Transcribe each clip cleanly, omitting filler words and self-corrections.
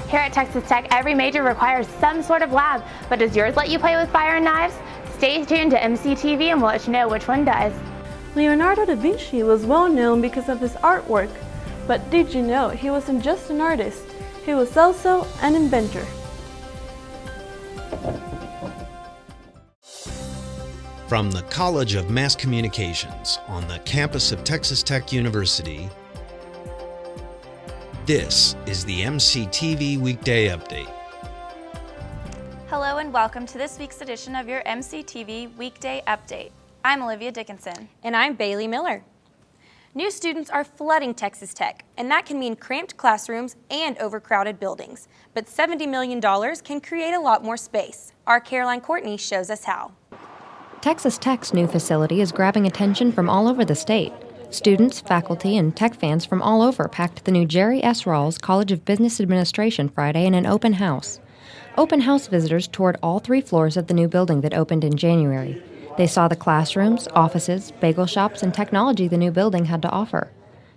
Here at Texas Tech, every major requires some sort of lab, but does yours let you play with fire and knives? Stay tuned to MCTV and we'll let you know which one does. Leonardo da Vinci was well known because of his artwork, but did you know he wasn't just an artist, he was also an inventor. From the College of Mass Communications on the campus of Texas Tech University, this is the MCTV Weekday Update. Hello and welcome to this week's edition of your MCTV Weekday Update. I'm Olivia Dickinson. And I'm Bailey Miller. New students are flooding Texas Tech, and that can mean cramped classrooms and overcrowded buildings. But $70 million can create a lot more space. Our Caroline Courtney shows us how. Texas Tech's new facility is grabbing attention from all over the state. Students, faculty, and tech fans from all over packed the new Jerry S. Rawls College of Business Administration Friday in an open house. Open house visitors toured all 3 floors of the new building that opened in January. They saw the classrooms, offices, bagel shops, and technology the new building had to offer.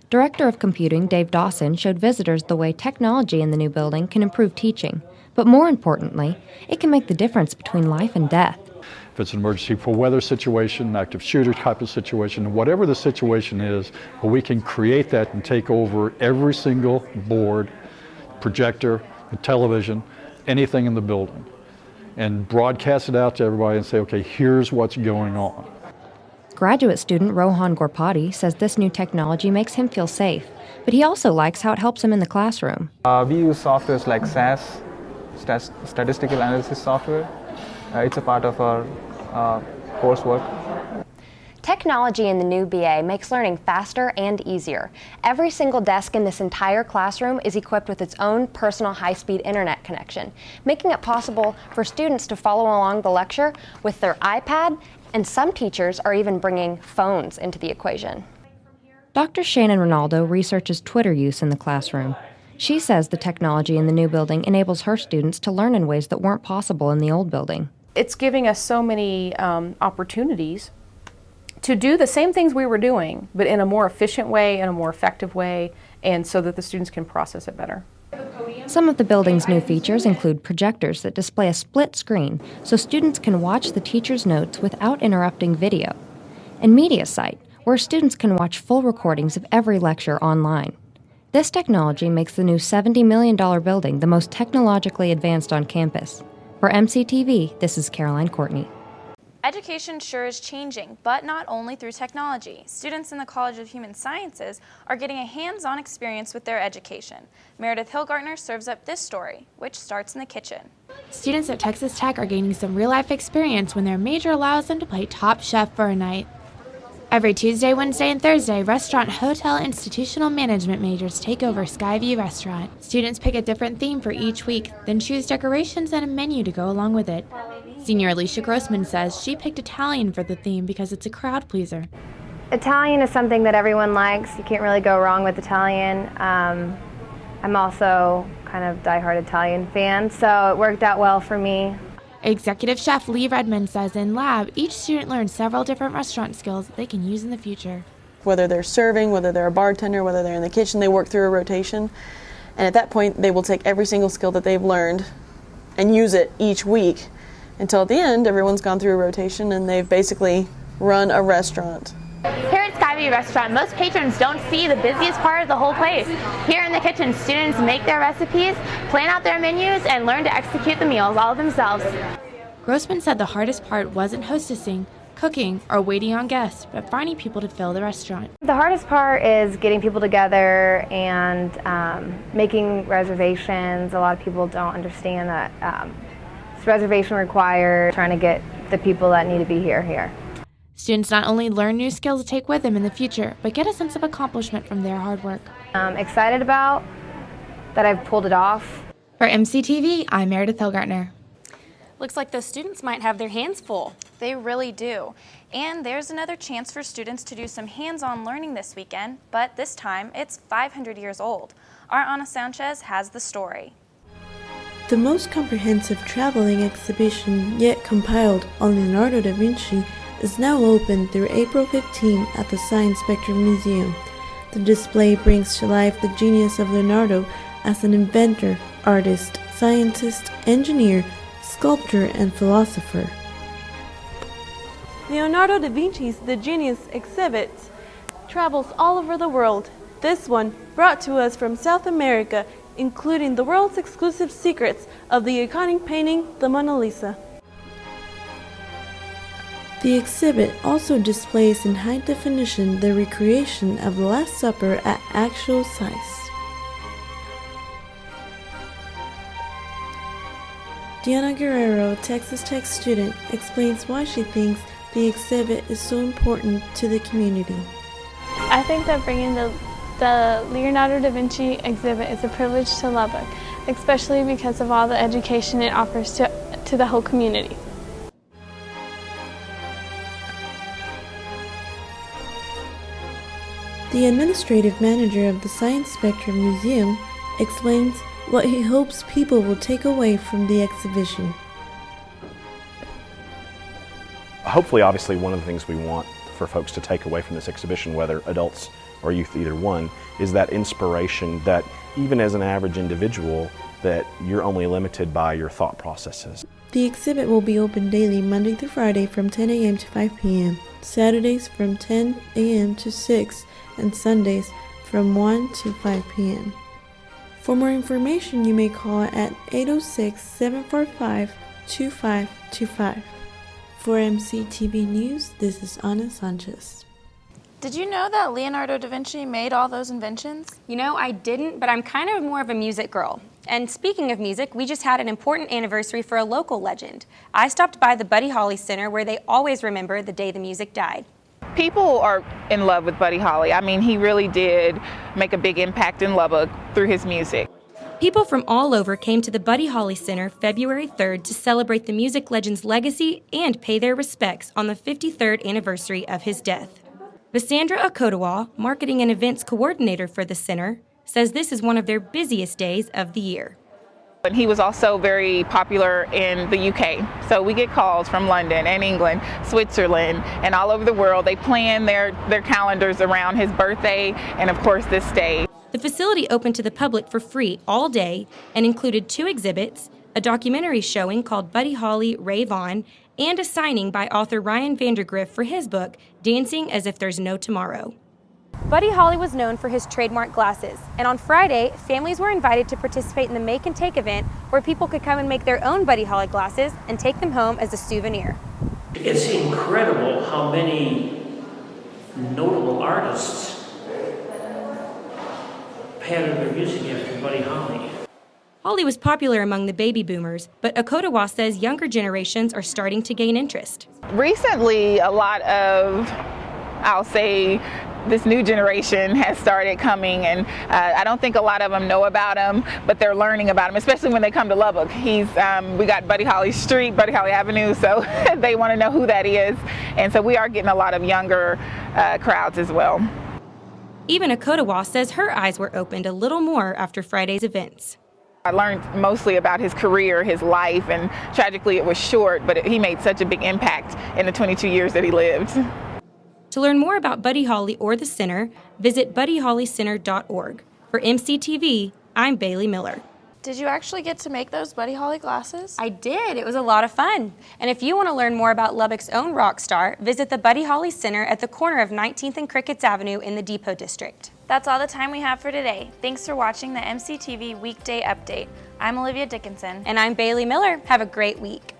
Director of Computing Dave Dawson showed visitors the way technology in the new building can improve teaching, but more importantly, it can make the difference between life and death. If it's an emergency for weather situation, active shooter type of situation, whatever the situation is, we can create that and take over every single board, projector, television, anything in the building, and broadcast it out to everybody and say, okay, here's what's going on. Graduate student Rohan Gorpati says this new technology makes him feel safe, but he also likes how it helps him in the classroom. We use softwares like SAS, statistical analysis software. It's a part of our coursework. Technology in the new BA makes learning faster and easier. Every single desk in this entire classroom is equipped with its own personal high-speed internet connection, making it possible for students to follow along the lecture with their iPad, and some teachers are even bringing phones into the equation. Dr. Shannon Ronaldo researches Twitter use in the classroom. She says the technology in the new building enables her students to learn in ways that weren't possible in the old building. It's giving us so many opportunities to do the same things we were doing, but in a more efficient way, in a more effective way, and so that the students can process it better. Some of the building's new features include projectors that display a split screen so students can watch the teacher's notes without interrupting video, and MediaSite, where students can watch full recordings of every lecture online. This technology makes the new $70 million building the most technologically advanced on campus. For MCTV, this is Caroline Courtney. Education sure is changing, but not only through technology. Students in the College of Human Sciences are getting a hands-on experience with their education. Meredith Hillgartner serves up this story, which starts in the kitchen. Students at Texas Tech are gaining some real-life experience when their major allows them to play Top Chef for a night. Every Tuesday, Wednesday, and Thursday, restaurant, hotel, institutional management majors take over Skyview Restaurant. Students pick a different theme for each week, then choose decorations and a menu to go along with it. Senior Alicia Grossman says she picked Italian for the theme because it's a crowd pleaser. Italian is something that everyone likes. You can't really go wrong with Italian. I'm also kind of diehard Italian fan, so it worked out well for me. Executive Chef Lee Redmond says in lab, each student learns several different restaurant skills that they can use in the future. Whether they're serving, whether they're a bartender, whether they're in the kitchen, they work through a rotation. And at that point, they will take every single skill that they've learned and use it each week until at the end, everyone's gone through a rotation and they've basically run a restaurant. Here at Skyview Restaurant, most patrons don't see the busiest part of the whole place. Here in the kitchen, students make their recipes, plan out their menus, and learn to execute the meals all themselves. Grossman said the hardest part wasn't hostessing, cooking, or waiting on guests, but finding people to fill the restaurant. The hardest part is getting people together and making reservations. A lot of people don't understand that it's reservation required, trying to get the people that need to be here. Students not only learn new skills to take with them in the future, but get a sense of accomplishment from their hard work. I'm excited about that I've pulled it off. For MCTV, I'm Meredith Hillgartner. Looks like those students might have their hands full. They really do. And there's another chance for students to do some hands-on learning this weekend, but this time it's 500 years old. Our Ana Sanchez has the story. The most comprehensive traveling exhibition yet compiled on Leonardo da Vinci is now open through April 15 at the Science Spectrum Museum. The display brings to life the genius of Leonardo as an inventor, artist, scientist, engineer, sculptor, and philosopher. Leonardo da Vinci's The Genius exhibit travels all over the world. This one brought to us from South America, including the world's exclusive secrets of the iconic painting, the Mona Lisa. The exhibit also displays in high definition the recreation of the Last Supper at actual size. Diana Guerrero, Texas Tech student, explains why she thinks the exhibit is so important to the community. I think that bringing the Leonardo da Vinci exhibit is a privilege to Lubbock, especially because of all the education it offers to the whole community. The administrative manager of the Science Spectrum Museum explains what he hopes people will take away from the exhibition. Hopefully, obviously, one of the things we want for folks to take away from this exhibition, whether adults or youth, either one, is that inspiration that even as an average individual, that you're only limited by your thought processes. The exhibit will be open daily Monday through Friday from 10 a.m. to 5 p.m., Saturdays from 10 a.m. to 6, and Sundays from 1 to 5 p.m. For more information, you may call at 806-745-2525. For MCTV News, this is Ana Sanchez. Did you know that Leonardo da Vinci made all those inventions? You know, I didn't, but I'm kind of more of a music girl. And speaking of music, we just had an important anniversary for a local legend. I stopped by the Buddy Holly Center where they always remember the day the music died. People are in love with Buddy Holly. I mean, he really did make a big impact in Lubbock through his music. People from all over came to the Buddy Holly Center February 3rd to celebrate the music legend's legacy and pay their respects on the 53rd anniversary of his death. Vassandra Okotowa, marketing and events coordinator for the center, says this is one of their busiest days of the year. And he was also very popular in the UK. So we get calls from London and England, Switzerland, and all over the world. They plan their calendars around his birthday and, of course, this day. The facility opened to the public for free all day and included 2 exhibits, a documentary showing called Buddy Holly Rave On, and a signing by author Ryan Vandergriff for his book, Dancing as If There's No Tomorrow. Buddy Holly was known for his trademark glasses, and on Friday, families were invited to participate in the Make and Take event where people could come and make their own Buddy Holly glasses and take them home as a souvenir. It's incredible how many notable artists patterned their music after Buddy Holly. Holly was popular among the baby boomers, but Okotowa says younger generations are starting to gain interest. Recently, a lot of, I'll say, this new generation has started coming, and I don't think a lot of them know about him, but they're learning about him, especially when they come to Lubbock. We got Buddy Holly Street, Buddy Holly Avenue, so they want to know who that is, and so we are getting a lot of younger crowds as well. Even Okotowa says her eyes were opened a little more after Friday's events. I learned mostly about his career, his life, and tragically it was short, but he made such a big impact in the 22 years that he lived. To learn more about Buddy Holly or the center, visit buddyhollycenter.org. For MCTV, I'm Bailey Miller. Did you actually get to make those Buddy Holly glasses? I did. It was a lot of fun. And if you want to learn more about Lubbock's own rock star, visit the Buddy Holly Center at the corner of 19th and Crickets Avenue in the Depot District. That's all the time we have for today. Thanks for watching the MCTV Weekday Update. I'm Olivia Dickinson. And I'm Bailey Miller. Have a great week.